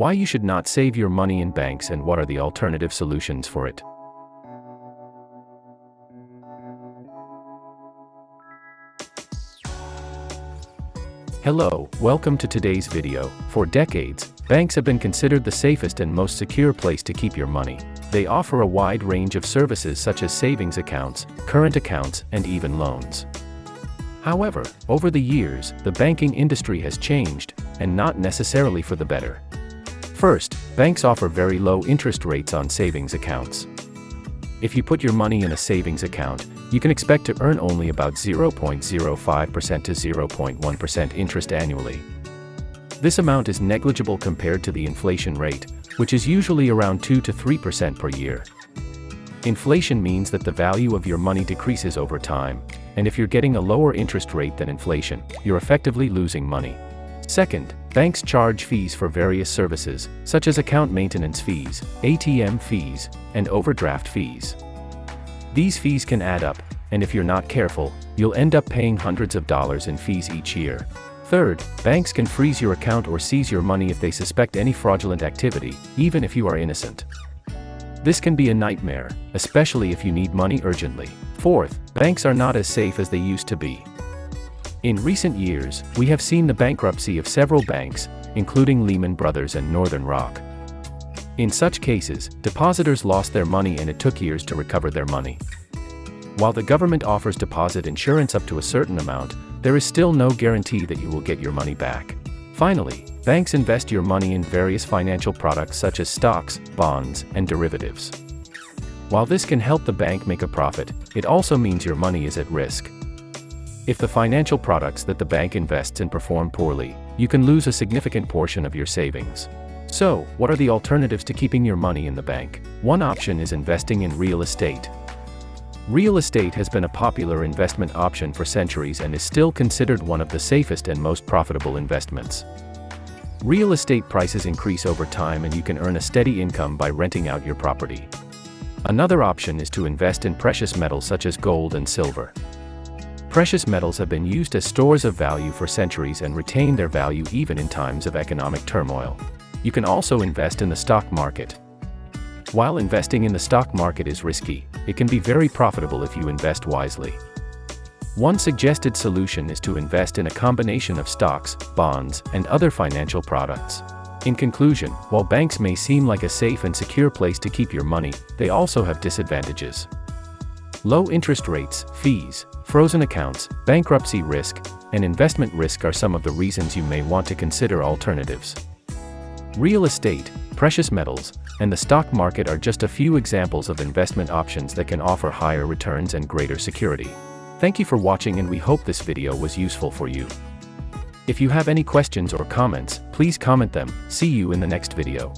why you should not save your money in banks and what are the alternative solutions for it. Hello, welcome to today's video. For decades, banks have been considered the safest and most secure place to keep your money. They offer a wide range of services such as savings accounts, current accounts, and even loans. However, over the years, the banking industry has changed, and not necessarily for the better. First, banks offer very low interest rates on savings accounts. If you put your money in a savings account, you can expect to earn only about 0.05% to 0.1% interest annually. This amount is negligible compared to the inflation rate, which is usually around 2 to 3% per year. Inflation means that the value of your money decreases over time, and if you're getting a lower interest rate than inflation, you're effectively losing money. Second, banks charge fees for various services, such as account maintenance fees, ATM fees, and overdraft fees. These fees can add up, and if you're not careful, you'll end up paying hundreds of dollars in fees each year. Third, banks can freeze your account or seize your money if they suspect any fraudulent activity, even if you are innocent. This can be a nightmare, especially if you need money urgently. Fourth, banks are not as safe as they used to be. In recent years, we have seen the bankruptcy of several banks, including Lehman Brothers and Northern Rock. In such cases, depositors lost their money and it took years to recover their money. While the government offers deposit insurance up to a certain amount, there is still no guarantee that you will get your money back. Finally, banks invest your money in various financial products such as stocks, bonds, and derivatives. While this can help the bank make a profit, it also means your money is at risk. If the financial products that the bank invests in perform poorly, you can lose a significant portion of your savings. So, what are the alternatives to keeping your money in the bank? One option is investing in real estate. Real estate has been a popular investment option for centuries and is still considered one of the safest and most profitable investments. Real estate prices increase over time and you can earn a steady income by renting out your property. Another option is to invest in precious metals such as gold and silver. Precious metals have been used as stores of value for centuries and retain their value even in times of economic turmoil. You can also invest in the stock market. While investing in the stock market is risky, it can be very profitable if you invest wisely. One suggested solution is to invest in a combination of stocks, bonds, and other financial products. In conclusion, while banks may seem like a safe and secure place to keep your money, they also have disadvantages. Low interest rates, fees, frozen accounts, bankruptcy risk, and investment risk are some of the reasons you may want to consider alternatives. Real estate, precious metals, and the stock market are just a few examples of investment options that can offer higher returns and greater security. Thank you for watching and we hope this video was useful for you. If you have any questions or comments, please comment them. See you in the next video.